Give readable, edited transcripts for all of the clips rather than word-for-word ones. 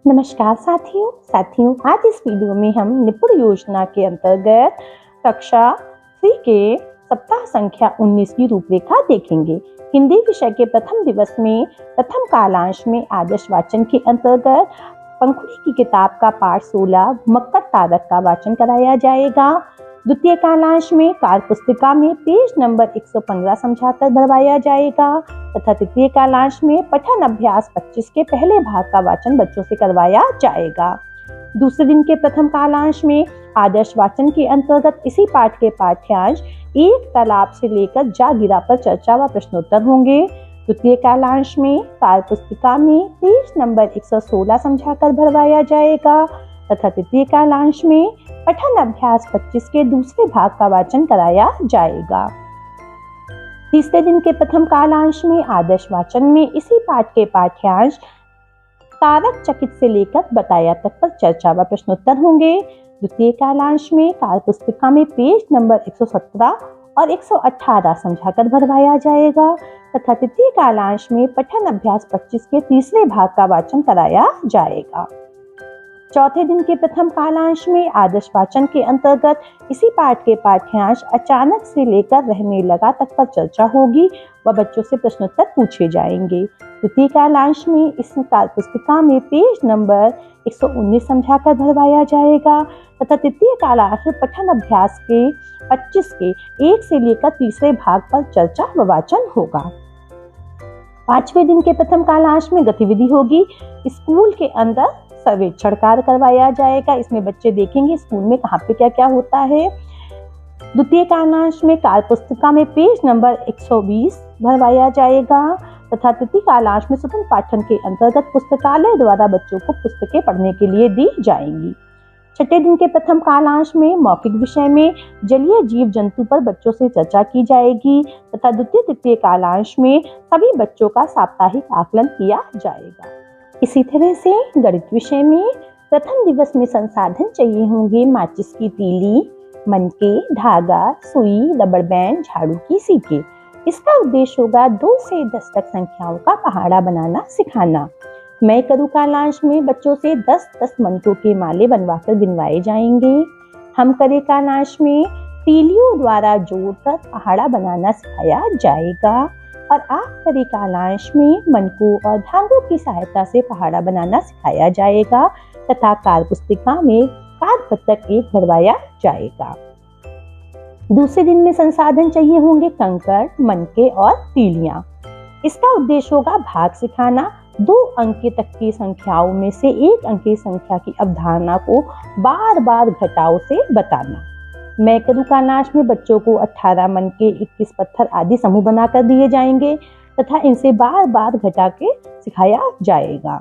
नमस्कार साथियों, आज इस वीडियो में हम निपुण योजना के अंतर्गत कक्षा 3 के सप्ताह संख्या 19 की रूपरेखा देखेंगे। हिंदी विषय के प्रथम दिवस में प्रथम कालांश में आदर्श वाचन के अंतर्गत पंखुड़ी की किताब का पाठ 16 मकर तारक का वाचन कराया जाएगा। द्वितीय कालांश में कार्य पुस्तिका में पेज नंबर 115 समझाकर भरवाया जाएगा तथा तृतीय कालांश में पठन अभ्यास 25 के पहले भाग का वाचन बच्चों से करवाया जाएगा। दूसरे दिन के प्रथम कालांश में आदर्श वाचन के अंतर्गत इसी पाठ के पाठ्यांश एक तालाब से लेकर जा गिरा पर चर्चा व प्रश्नोत्तर होंगे। द्वितीय कालांश में कार्य पुस्तिका में पेज नंबर 116 समझाकर भरवाया जाएगा तथा तृतीय कालांश में पठन अभ्यास 25 के दूसरे भाग का वाचन कराया जाएगा। तीसरे दिन के प्रथम कालांश में आदर्श वाचन में इसी पाठ के पाठ्यांश तारक चकित से लेकर बताया तक पर चर्चा व प्रश्नोत्तर होंगे। द्वितीय कालांश में कार्य पुस्तिका में पेज नंबर 117 और 118 समझाकर भरवाया जाएगा तथा तृतीय कालांश में पठन अभ्यास 25 के तीसरे भाग का वाचन कराया जाएगा। चौथे दिन के प्रथम कालांश में आदर्श वाचन के अंतर्गत इसी पाठ के पाठ्यांश अचानक से लेकर रहने लगा तक पर चर्चा होगी व बच्चों से प्रश्नोत्तर पूछे जाएंगे। द्वितीय कालांश में इस कार्य पुस्तिका में पेज नंबर 119 समझाकर भरवाया जाएगा तथा तृतीय कालांश में पठन अभ्यास के 25 के 1 से लेकर तीसरे भाग पर चर्चा व वाचन होगा। पांचवें दिन के प्रथम कालांश में गतिविधि होगी। स्कूल के अंदर सर्वेक्षण कार्य करवाया जाएगा। इसमें बच्चे देखेंगे स्कूल में कहाँ पे क्या क्या होता है। द्वितीय कालांश में कार्य पुस्तिका में पेज नंबर 120 भरवाया जाएगा तथा तृतीय कालांश में स्वतंत्र पाठन के अंतर्गत पुस्तकालय द्वारा बच्चों को पुस्तकें पढ़ने के लिए दी जाएंगी। छठे दिन के प्रथम कालांश में मौखिक विषय में जलीय जीव जंतु पर बच्चों से चर्चा की जाएगी तथा द्वितीय तृतीय कालांश में सभी बच्चों का साप्ताहिक आकलन किया जाएगा। इसी तरह से गणित विषय में प्रथम दिवस में संसाधन चाहिए होंगे माचिस की तीली, मनके, धागा, सुई, रबड़ बैंड, झाड़ू की सीके। इसका उद्देश्य होगा 2 से 10 तक संख्याओं का पहाड़ा बनाना सिखाना। मैं करूँ कालांश में बच्चों से 10-10 मनकों के माले बनवाकर गिनवाए जाएंगे। हम करे कालांश में तीलियों द्वारा जोड़कर पहाड़ा बनाना सिखाया जाएगा और आप करे कालांश में मनकों और धागों की सहायता से पहाड़ा बनाना सिखाया जाएगा तथा कार्य पुस्तिका में कार्य पत्रक 1 भरवाया जाएगा। दूसरे दिन में संसाधन चाहिए होंगे कंकड़, मनके और तीलियां। इसका उद्देश्य होगा भाग सिखाना। 2 अंक तक की संख्याओं में से 1 अंक की संख्या की अवधारणा को बार बार घटाव से बताना। मैं करूँ कालांश में बच्चों को 18 मनके, 21 पत्थर आदि समूह बनाकर दिए जाएंगे तथा इनसे बार बार घटा के सिखाया जाएगा।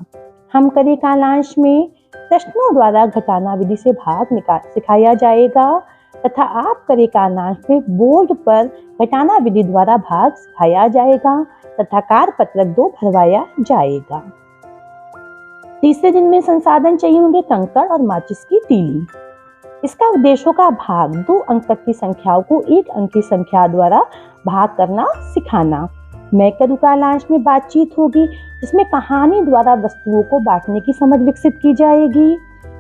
हम करे कालांश में प्रश्नों द्वारा घटाना विधि से भाग सिखाया जाएगा तथा आप करे कालांश में बोर्ड पर घटाना विधि द्वारा भाग सिखाया जाएगा तथा कार्य पत्रक 2 भरवाया जाएगा। तीसरे दिन में संसाधन चाहिए होंगे कंकड़ और माचिस की तीली। इसका उद्देश्य होगा भाग 2 अंक तक की संख्याओं को 1 अंक की संख्या द्वारा भाग करना सिखाना। मैं करूँ कालांश में बातचीत होगी जिसमें कहानी द्वारा वस्तुओं को बांटने की समझ विकसित की जाएगी।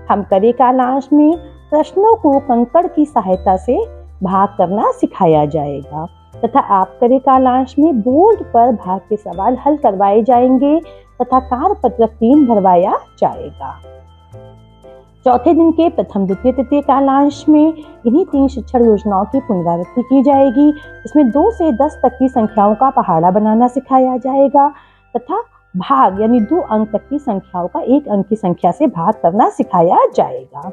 हम करे कालांश में प्रश्नों को कंकड़ की सहायता से भाग करना सिखाया जाएगा तथा आप करे कालांश में बोर्ड पर भाग के सवाल हल करवाए जाएंगे तथा कार्य पत्रक 3 भरवाया जाएगा। चौथे दिन के प्रथम, द्वितीय, तृतीय कालांश में इन्हीं 3 शिक्षण योजनाओं की पुनरावृत्ति की जाएगी। इसमें 2 से 10 तक की संख्याओं का पहाड़ा बनाना सिखाया जाएगा तथा भाग यानी 2 अंक तक की संख्याओं का 1 अंक की संख्या से भाग करना सिखाया जाएगा।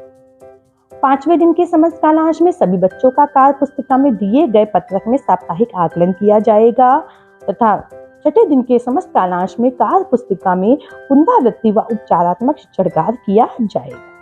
पांचवें दिन के समस्त कालांश में सभी बच्चों का कार्य पुस्तिका में दिए गए पत्रक में साप्ताहिक आकलन किया जाएगा तथा छठे दिन के समस्त कालांश में कार्य पुस्तिका में पुनरावृत्ति व उपचारात्मक शिक्षण कार्य किया जाएगा।